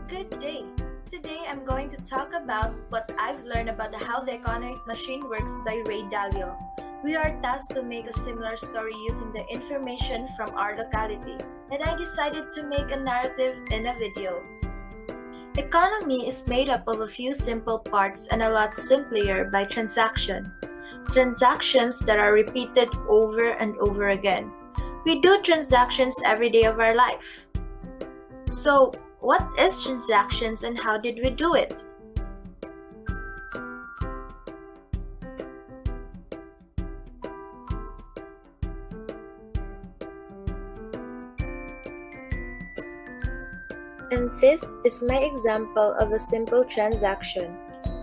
Good day. Today I'm going to talk about what I've learned about how the economic machine works by Ray Dalio. We are tasked to make a similar story using the information from our locality, and I decided to make a narrative in a video. Economy is made up of a few simple parts and a lot simpler by transaction. Transactions that are repeated over and over again. We do transactions every day of our life. So, what is transactions and how did we do it? And this is my example of a simple transaction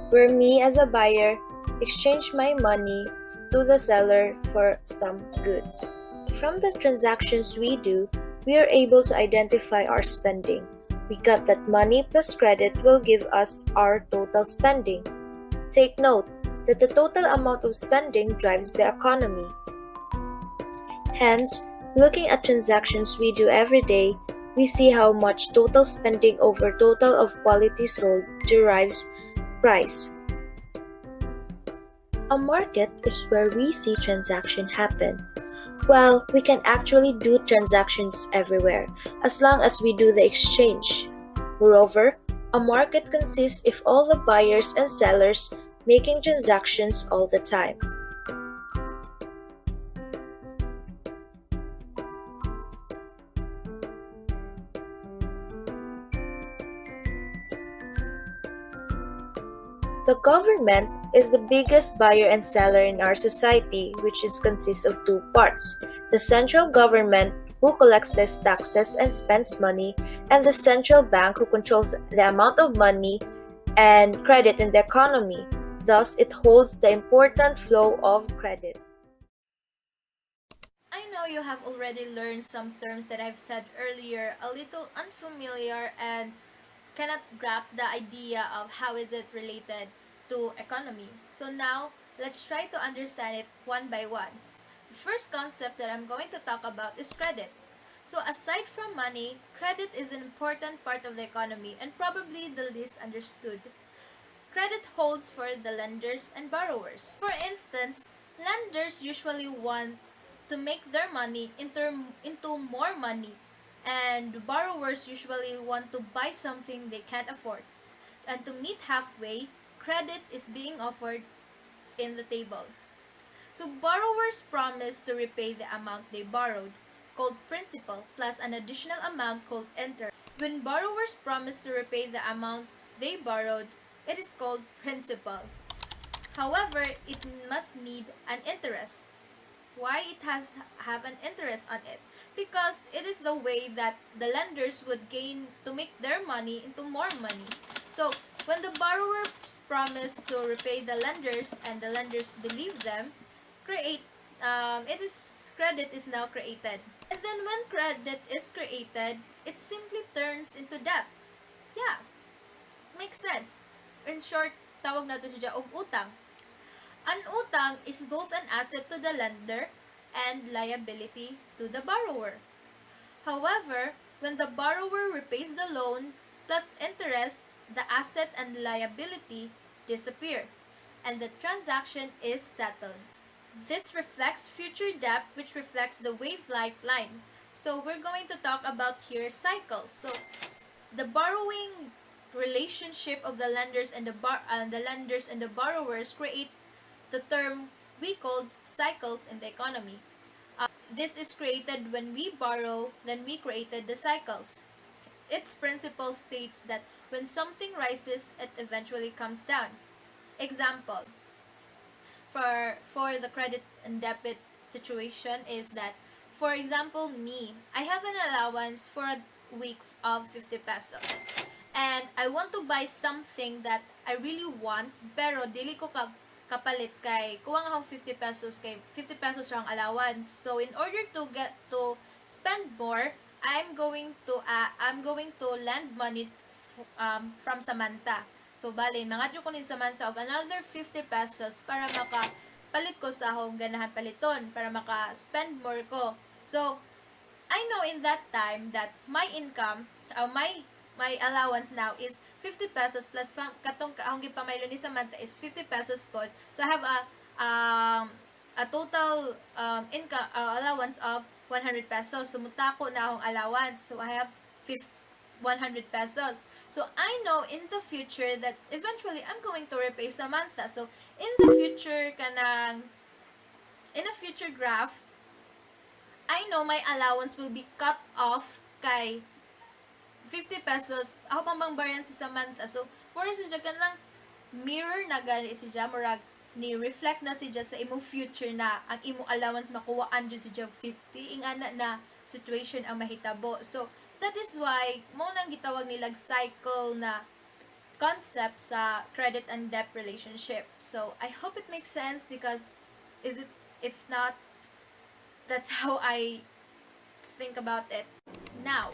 where me as a buyer exchange my money to the seller for some goods. From the transactions we do, we are able to identify our spending. We got that money plus credit will give us our total spending. Take note that the total amount of spending drives the economy. Hence, looking at transactions we do every day, we see how much total spending over total of quality sold derives price. A market is where we see transaction happen. Well, we can actually do transactions everywhere, as long as we do the exchange. Moreover, a market consists of all the buyers and sellers making transactions all the time. The government is the biggest buyer and seller in our society, which consists of two parts: the central government, who collects these taxes and spends money, and the central bank, who controls the amount of money and credit in the economy. Thus, it holds the important flow of credit. I know you have already learned some terms that I've said earlier, a little unfamiliar and cannot grasp the idea of how is it related to economy. So now, let's try to understand it one by one. The first concept that I'm going to talk about is credit. So aside from money, credit is an important part of the economy and probably the least understood. Credit holds for the lenders and borrowers. For instance, lenders usually want to make their money into more money, and borrowers usually want to buy something they can't afford. And to meet halfway, credit is being offered in the table. So borrowers promise to repay the amount they borrowed, called principal, plus an additional amount called interest. When borrowers promise to repay the amount they borrowed, it is called principal. However, it must need an interest. Why it has have an interest on it? Because it is the way that the lenders would gain to make their money into more money. So when the borrowers promise to repay the lenders and the lenders believe them, create it is credit is now created. And then when credit is created, it simply turns into debt. Yeah, makes sense. In short, tawag natin siya og utang. An utang is both an asset to the lender and liability to the borrower. However, when the borrower repays the loan plus interest, the asset and liability disappear, and the transaction is settled. This reflects future debt, which reflects the wave-like line. So we're going to talk about here cycles. So the borrowing relationship of the lenders and the borrowers create the term we called cycles in the economy. This is created when we borrow, then we created the cycles. Its principle states that when something rises, it eventually comes down. Example, for the credit and debit situation is that, for example, me, I have an allowance for a week of 50 pesos. And I want to buy something that I really want, pero dili ko kapalit kay kuwang akong 50 pesos kay 50 pesos rang allowance. So in order to get to spend more, I'm going to lend money from Samantha. So bali mangadyo ko ni Samantha og another 50 pesos para palit ko sa akong ganahan paliton, para maka-spend more ko. So I know in that time that my income, my my allowance now is 50 pesos plus katong kaong gipamaylo ni Samantha is 50 pesos po. So I have a total income allowance of 100 pesos. So mutako na akong allowance. So I have 100 pesos. So I know in the future that eventually I'm going to repay Samantha. So in the future in a future graph, I know my allowance will be cut off kay 50 pesos. Ako pang bangbayan si Samantha. So, for siya ka lang mirror na gali siya, murag ni reflect na siya sa imong future na ang imong allowance makuwaan dyan siya 50 ingana na situation ang mahitabo. So, that is why mo nang gitawag nilag cycle na concept sa credit and debt relationship. So, I hope it makes sense because if not, that's how I think about it. Now,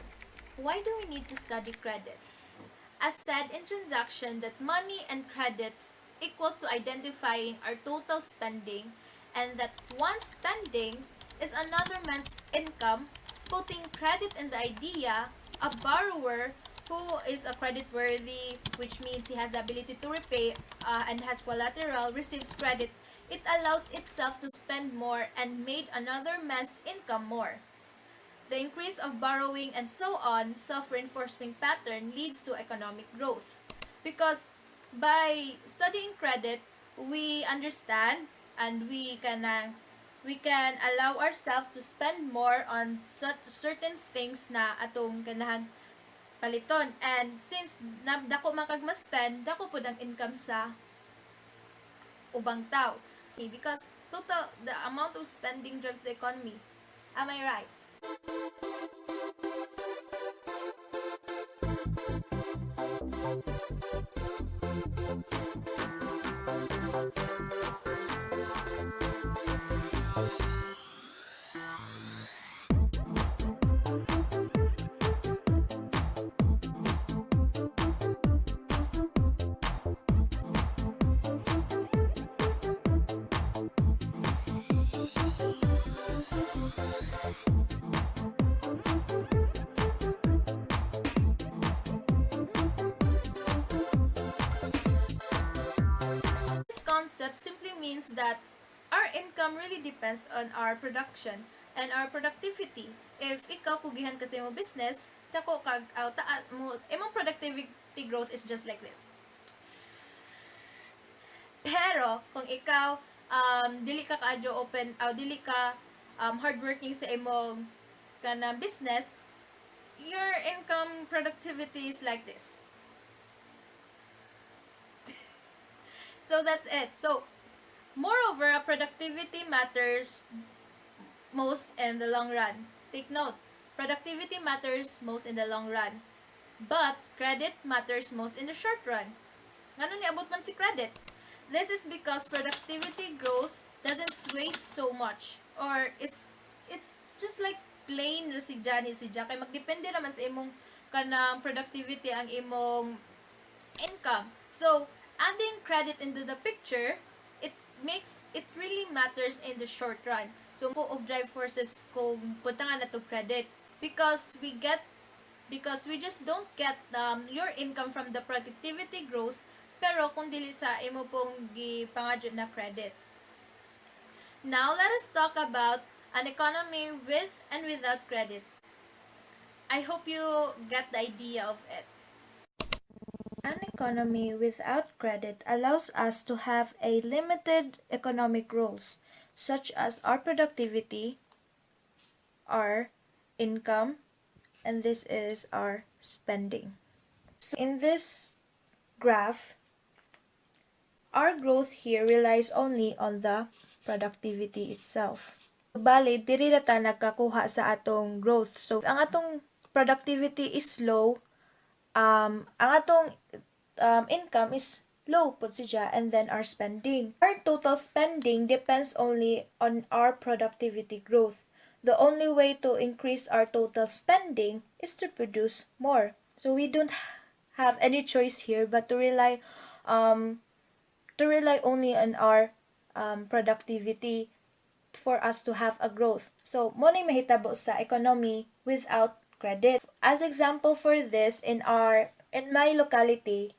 why do we need to study credit? As said in transaction that money and credits equals to identifying our total spending and that one spending is another man's income, putting credit in the idea a borrower who is a credit worthy, which means he has the ability to repay and has collateral, receives credit, it allows itself to spend more and made another man's income more. The increase of borrowing and so on, self-reinforcing pattern leads to economic growth. Because by studying credit, we understand and we can allow ourselves to spend more on certain things na atong ganahan paliton. And since dako man kag ma-spend, dako pud ang income sa ubang tao. So, because the amount of spending drives the economy. Am I right? Concept simply means that our income really depends on our production and our productivity. If ikaw pugihan kasi mo business, dako kag imong productivity growth is just like this. Pero kung ikaw dili ka kaadyo open dili ka hardworking sa imong kanang business, your income productivity is like this. So that's it. So, moreover, productivity matters most in the long run. Take note, productivity matters most in the long run. But, credit matters most in the short run. Ngano ni abot man si credit? This is because productivity growth doesn't sway so much. Or, it's just like plain residya kay magdepende naman sa imong kanang productivity ang imong income. So, adding credit into the picture, it really matters in the short run. So, po og drive forces kung punta nga na to credit because we just don't get your income from the productivity growth pero kung dili sa imo pong gipangadyo na credit. Now, let us talk about an economy with and without credit. I hope you get the idea of it. An economy without credit allows us to have a limited economic rules, such as our productivity, our income, and this is our spending. So in this graph, our growth here relies only on the productivity itself. Bali, diri na ta nagkakuha sa atong growth. So, ang atong productivity is low, ang atong income is low pud siya, and then our spending. Our total spending depends only on our productivity growth. The only way to increase our total spending is to produce more. So we don't have any choice here but to rely only on our productivity for us to have a growth. So mo nay mahitabo sa economy without credit. As example for this, in my locality,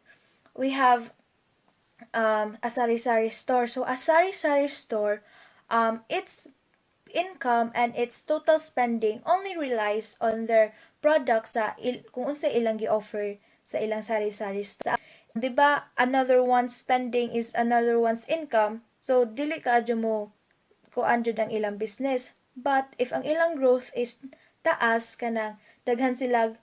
we have a sari-sari store. So a sari-sari store, its income and its total spending only relies on their products kung unsa ilang gi-offer sa ilang sari-sari store. 'Di ba, another one's spending is another one's income. So dili ka adyo mo kuan jud ang ilang business. But if ang ilang growth is taas kanang daghan silag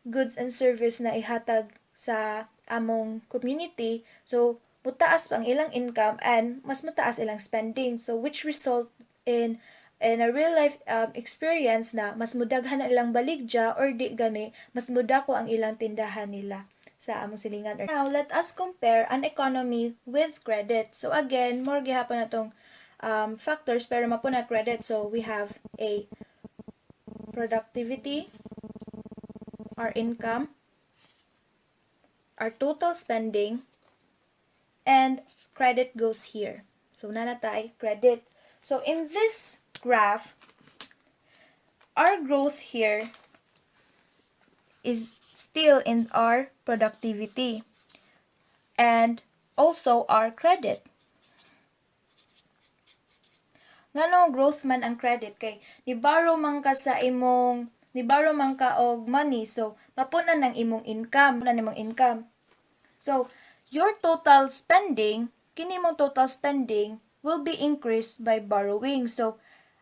goods and service na ihatag sa among community, so mutaas pa ang ilang income and mas mataas ilang spending, so which result in a real life experience na mas mudaghan ang ilang baligya or di gani mas mudako ang ilang tindahan nila sa among silingan. Now let us compare an economy with credit. So again, more gihapon natong factors pero mapuna credit. So we have a productivity, our income, our total spending, and credit goes here. So nanatay credit. So in this graph, our growth here is still in our productivity and also our credit. Ngano growth man ang credit kay ni-borrow man ka og money, so mapuna ng imong income. So your total spending, kini mong total spending will be increased by borrowing. So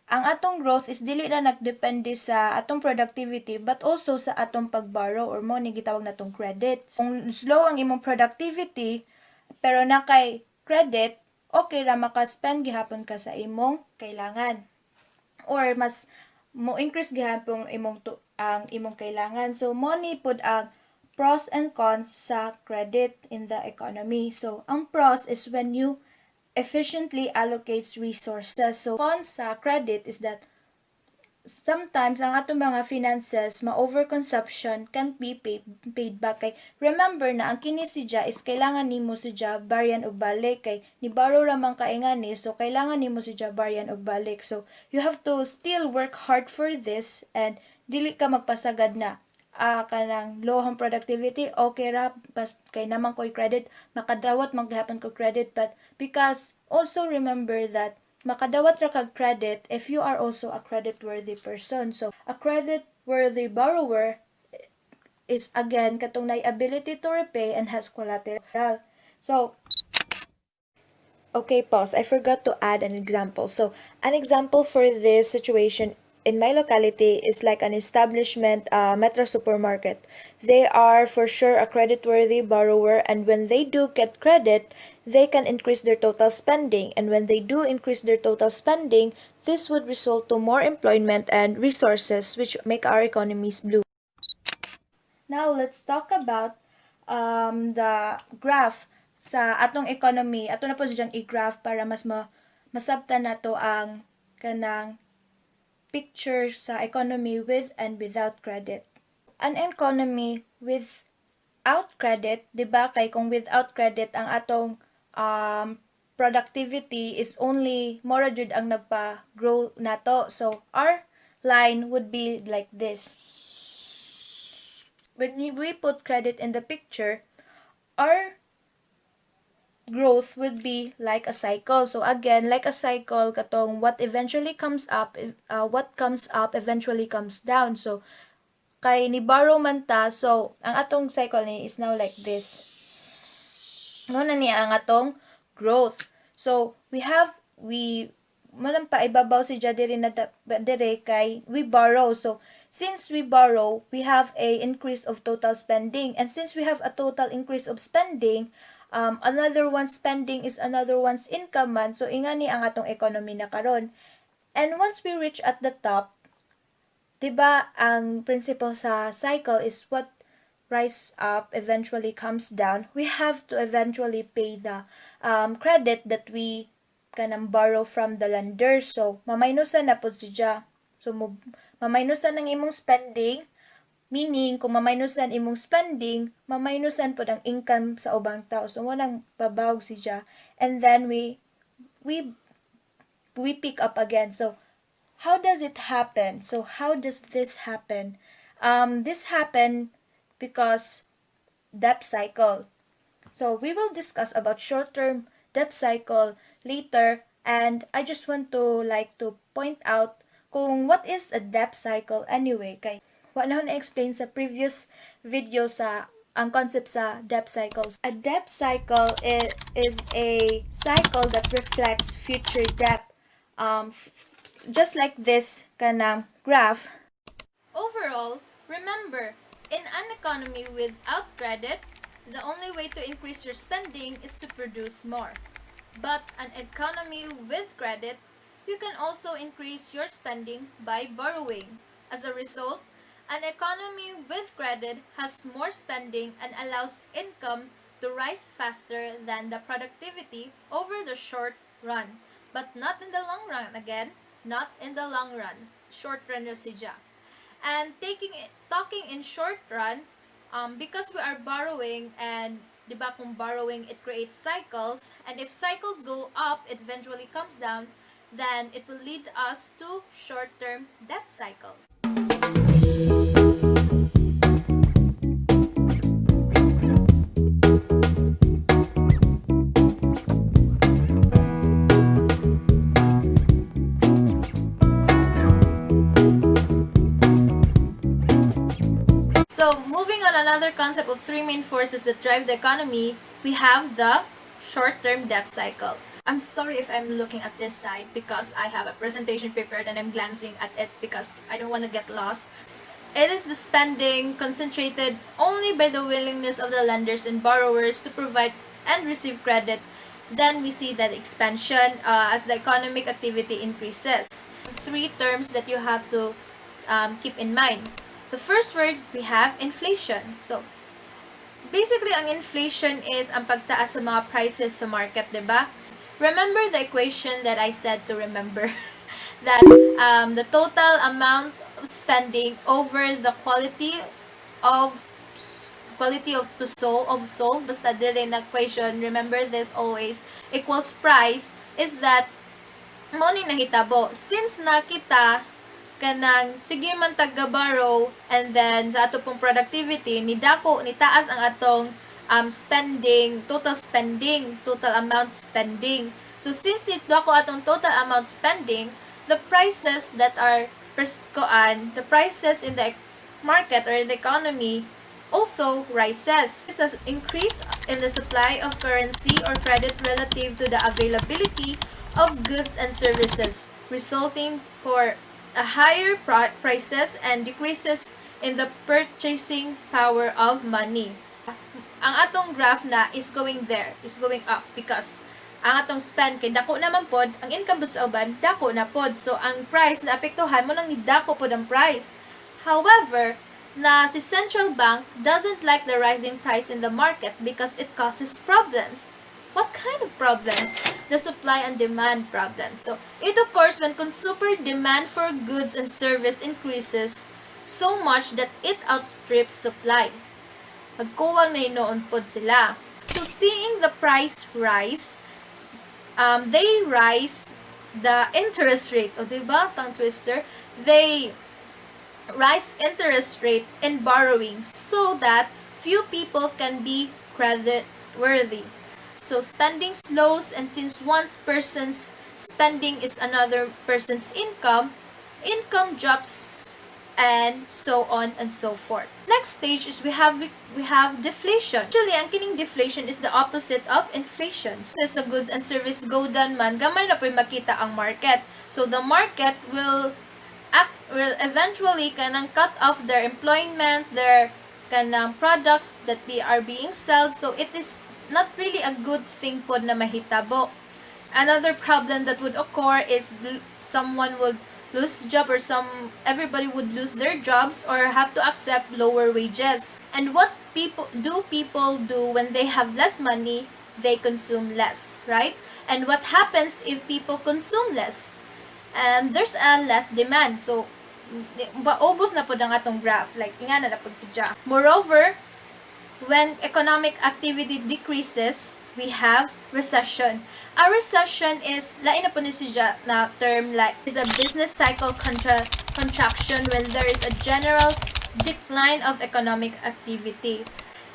ang atong growth is dili na nagdepende sa atong productivity but also sa atong pagborrow or mo ni gitawag natong credit. So, kung slow ang imong productivity pero na kay credit, okay ra maka-spend gihapon ka sa imong kailangan. Or mas mo increase gihapon ang imong kailangan. So money pud ang pros and cons sa credit in the economy. So ang pros is when you efficiently allocates resources. So cons sa credit is that sometimes ang atong mga finances ma-overconsumption can't be paid back. Kay remember na ang kini sidya is kailangan nimo sidya baryan og balik kay ni borrow ra man kay ngani, so kailangan nimo sidya baryan og balik. So you have to still work hard for this and dili ka magpasagad na kanang low ang productivity, okay ra bas kay naman ko'y credit, makadawat maghapon ko credit, but because also remember that makadawat ra kag credit if you are also a credit-worthy person. So a credit-worthy borrower is again katong nay ability to repay and has collateral. So okay, pause. I forgot to add an example. So an example for this situation in my locality is like an establishment, Metro Supermarket. They are for sure a credit-worthy borrower, and when they do get credit, they can increase their total spending. And when they do increase their total spending, this would result to more employment and resources, which make our economies blue. Now, let's talk about the graph sa atong economy. Ato na po dyan i-graph para mas masabtan nato ang kanang picture sa economy with and without credit. An economy without credit, di ba kay kung without credit ang atong productivity is only more jud ang nagpa-grow nato. So our line would be like this. When we put credit in the picture, our growth would be like a cycle. So again, like a cycle, katong what eventually comes up, what comes up eventually comes down. So kay ni borrow man ta, so ang atong cycle ni is now like this. Ano na niya ang atong growth. So we malang pa ibabaw si diri na dire kay we borrow. So since we borrow, we have a increase of total spending, and since we have a total increase of spending, another one's spending is another one's income man. So ingani ang atong economy na karon. And once we reach at the top, 'di ba, ang principle sa cycle is what rise up eventually comes down. We have to eventually pay the credit that we kanang borrow from the lender. So mamaynusan na pud siya. So mamaynusan ang imong spending. Meaning, kung mamainusan imong spending, mamainusan po ang income sa ubang tao. So, walang babawag siya. And then, we pick up again. So, How does it happen? So how does this happen? This happen because debt cycle. So we will discuss about short-term debt cycle later, and I just want to point out kung what is a debt cycle anyway, kay wa na na-explain sa previous video sa ang concept sa debt cycles. A debt cycle is a cycle that reflects future debt. Just like this kanang graph. Overall, remember, in an economy without credit, the only way to increase your spending is to produce more. But an economy with credit, you can also increase your spending by borrowing. As a result, an economy with credit has more spending and allows income to rise faster than the productivity over the short run. But not in the long run again, not in the long run. Short run yung sidya. And talking in short run, because we are borrowing, and di ba kung borrowing, it creates cycles, and if cycles go up, it eventually comes down, then it will lead us to short-term debt cycle. So, moving on, another concept of three main forces that drive the economy, we have the short-term debt cycle. I'm sorry if I'm looking at this side because I have a presentation prepared and I'm glancing at it because I don't want to get lost. It is the spending concentrated only by the willingness of the lenders and borrowers to provide and receive credit. Then we see that expansion as the economic activity increases. Three terms that you have to keep in mind. The first word, we have inflation. So, basically, ang inflation is ang pagtaas sa mga prices sa market, diba? Remember the equation that I said to remember? That the total amount of spending over the quality of sold, basta dire na equation, remember this always, equals price, is that mo ni nahitabo. Since nakita kanang sige man taga-borrow, and then sa ato pong productivity ni taas ang atong spending, total amount spending. So since dako atong total amount spending, the prices that are the prices in the market or the economy also rises. This is an increase in the supply of currency or credit relative to the availability of goods and services, resulting for a higher prices and decreases in the purchasing power of money. Ang atong graph na is going up because ang atong spend kay dako naman pod, ang income pod sa uban dako na pod. So ang price na apektuhan mo nang ni dako pod ang price. However, si central bank doesn't like the rising price in the market because it causes problems. What kind of problems? The supply and demand problems. So, it occurs when consumer demand for goods and service increases so much that it outstrips supply. Magkuwang na inoon pod sila. So, seeing the price rise, they rise the interest rate. O, diba? Tongue twister. They rise interest rate in borrowing so that few people can be credit worthy. So spending slows, and since one person's spending is another person's income drops, and so on and so forth. Next stage is we have deflation. Actually, ang kining deflation is the opposite of inflation. Since the goods and service go down man, gamay na po'y makita ang market. So the market will eventually kanang cut off their employment, their kanang products that are being sold. So it is not really a good thing po na mahitabo. Another problem that would occur is someone would lose job, or everybody would lose their jobs or have to accept lower wages. And what people do when they have less money? They consume less, right? And what happens if people consume less? There's a less demand. So maubos na po ang atong graph, like ingana na po siya. Moreover, when economic activity decreases, we have recession. A recession is, lain na po ni siya na term, like, is a business cycle contraction when there is a general decline of economic activity.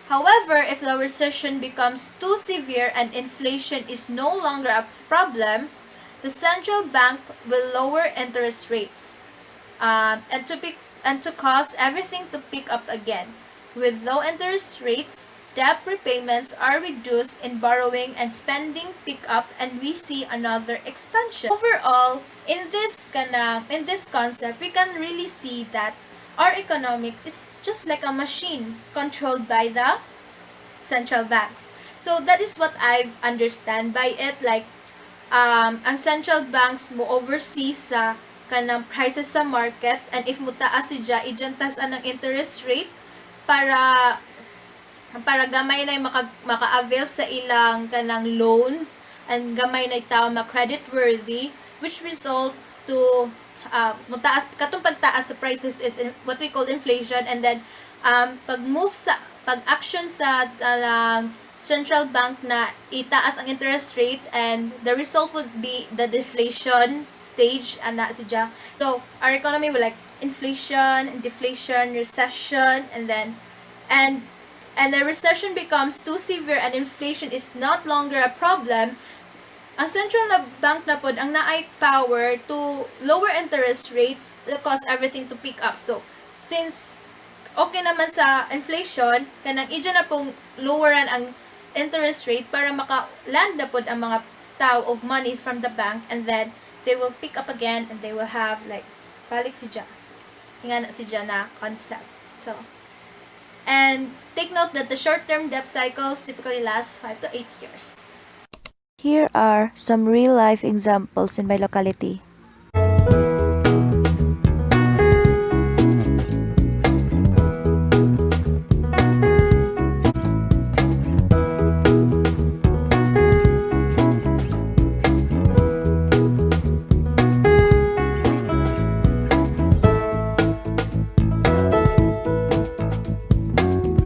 However, if the recession becomes too severe and inflation is no longer a problem, the central bank will lower interest rates and to cause everything to pick up again. With low interest rates, debt repayments are reduced in borrowing and spending pick up, and we see another expansion. Overall, in this concept, we can really see that our economic is just like a machine controlled by the central banks. So that is what I've understand by it. Like, ang central banks mo oversee sa kanang prices sa market, and if mutaas siya, ijantas ang interest rate para gamay na maka-avail sa ilang kanang loans, and gamay na tao ma-credit worthy, which results to mutaas, katong pagtaas sa prices is what we call inflation, and then pag-action sa central bank na itaas ang interest rate, and the result would be the deflation stage, ana siya. So our economy will like inflation, deflation, recession, and the recession becomes too severe and inflation is not longer a problem. Ang central bank na pod ang naay power to lower interest rates to cause everything to pick up. So since okay naman sa inflation, kanang ija na pong loweran ang interest rate para maka-land na pod ang mga tao of money from the bank, and then they will pick up again and they will have like balik siya. Hinga na siya na concept. So, and take note that the short-term debt cycles typically last 5 to 8 years. Here are some real-life examples in my locality.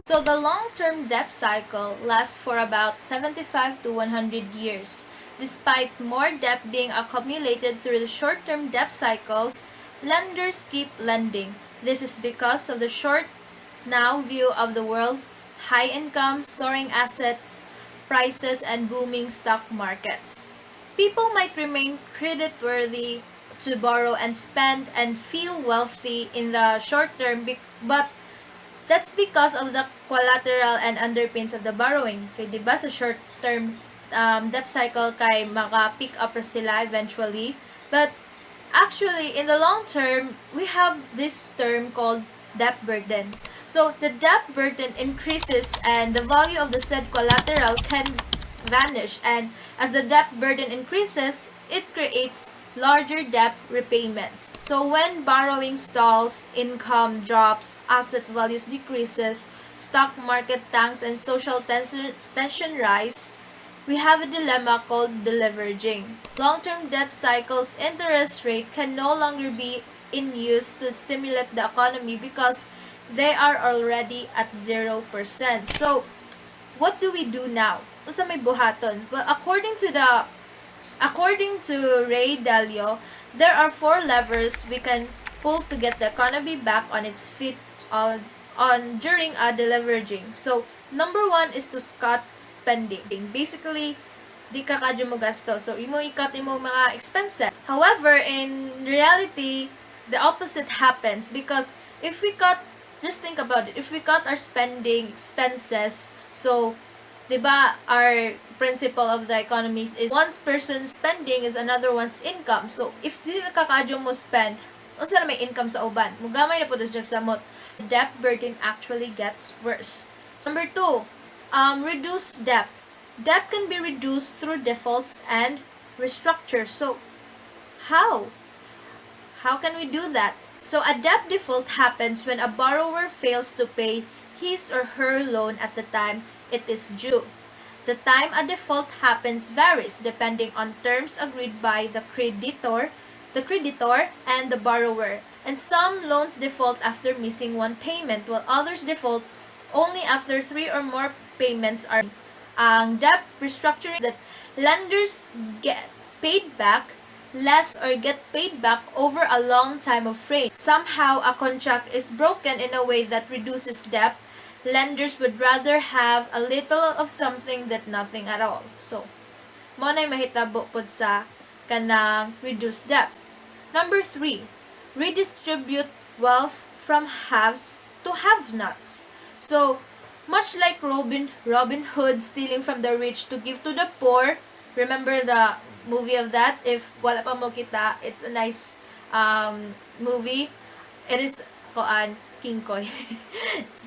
So the long-term debt cycle lasts for about 75 to 100 years. Despite more debt being accumulated through the short-term debt cycles, lenders keep lending. This is because of the short now view of the world, high incomes, soaring assets, prices, and booming stock markets. People might remain creditworthy to borrow and spend and feel wealthy in the short term, but that's because of the collateral and underpins of the borrowing. Kaya diba sa short-term debt cycle kay maka-pick up sila eventually. But actually, in the long term, we have this term called debt burden. So the debt burden increases and the value of the said collateral can vanish. And as the debt burden increases, it creates larger debt repayments. So when borrowing stalls, income drops, asset values decreases, stock market tanks, and social tension rise, we have a dilemma called deleveraging. Long-term debt cycles interest rate can no longer be in use to stimulate the economy because they are already at 0%. So what do we do now? Unsa may buhaton? Well, according to Ray Dalio, there are 4 levers we can pull to get the economy back on its feet during a deleveraging. So, number 1 is to cut spending. Basically, di ka kadyo mo gasto. So, imo ikat imo mga expenses. However, in reality, the opposite happens because if we cut, just think about it, if we cut our spending expenses, so diba, our principle of the economy is one person's spending is another one's income. So, if di ka kadyo mo spend, unsa na may income sa uban, mugamay na po sa samot. Debt burden actually gets worse. Number 2, reduce debt. Debt can be reduced through defaults and restructure. So, how? How can we do that? So, a debt default happens when a borrower fails to pay his or her loan at the time it is due. The time a default happens varies depending on terms agreed by the creditor, and the borrower. And some loans default after missing one payment, while others default only after 3 or more payments are. Ang debt restructuring that lenders get paid back less or get paid back over a long time of frame. Somehow, a contract is broken in a way that reduces debt. Lenders would rather have a little of something than nothing at all. So, mo na mahitabo pod sa kanang reduced debt. Number 3, redistribute wealth from haves to have-nots. So, much like Robin Hood stealing from the rich to give to the poor, remember the movie of that? If wala pa mo kita, it's a nice movie. It is King Koy.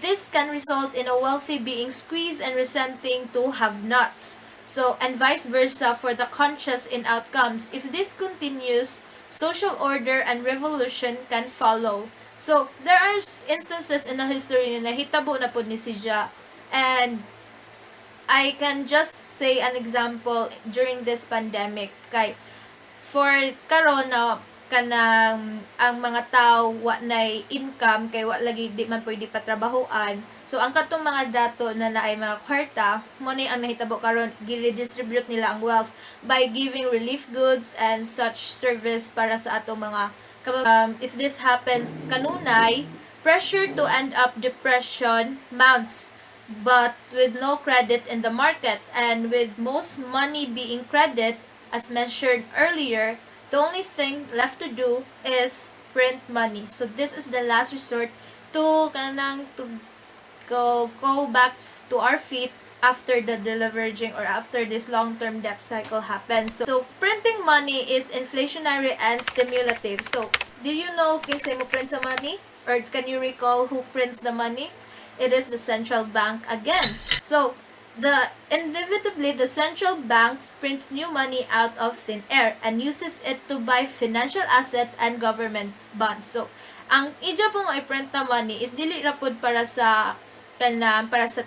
This can result in a wealthy being squeezed and resenting to have-nots. So, and vice versa for the conscious in outcomes. If this continues, social order and revolution can follow. So, there are instances in the history na nahitabo na po ni Sija. And I can just say an example during this pandemic. Kay, for karon na kanang ang mga tao wa nay income kay wa lagi di man pwede patrabahoan. So ang katong mga dato na naay mga kwarta mo ni ang nahitabo karon gi-redistribute nila ang wealth by giving relief goods and such service para sa atong mga if this happens kanunay, pressure to end up depression mounts, but with no credit in the market and with most money being credit as mentioned earlier, the only thing left to do is print money. So this is the last resort to go back to our feet after the deleveraging or after this long-term debt cycle happens. So printing money is inflationary and stimulative. So do you know kinsay mo print sa money? Or can you recall who prints the money? It is the central bank again. So inevitably the central bank prints new money out of thin air and uses it to buy financial asset and government bonds. So ang ija pong i-print na money is dili ra pud para sa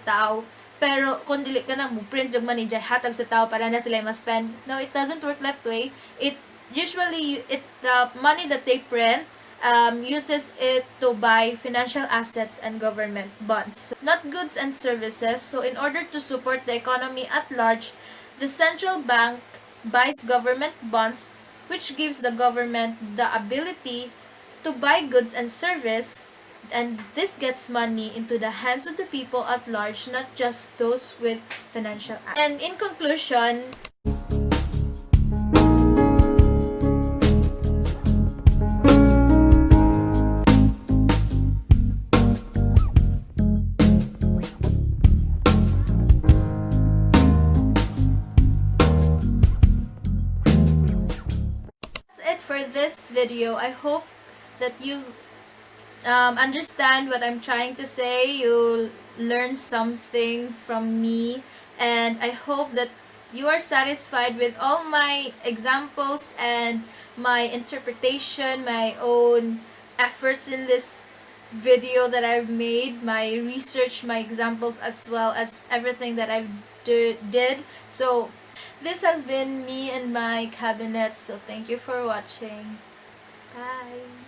tao, pero kung dili ka nang mo-print yung money dyan hatag sa tao para na sila ma-spend. No, it doesn't work that way. It usually the money that they print uses it to buy financial assets and government bonds, not goods and services. So in order to support the economy at large, the central bank buys government bonds, which gives the government the ability to buy goods and service, and this gets money into the hands of the people at large, not just those with financial assets. And in conclusion, for this video. I hope that you understand what I'm trying to say. You learn something from me, and I hope that you are satisfied with all my examples and my interpretation, my own efforts in this video that I've made, my research, my examples, as well as everything that I've did. So this has been me and my cabinet, so thank you for watching. Bye!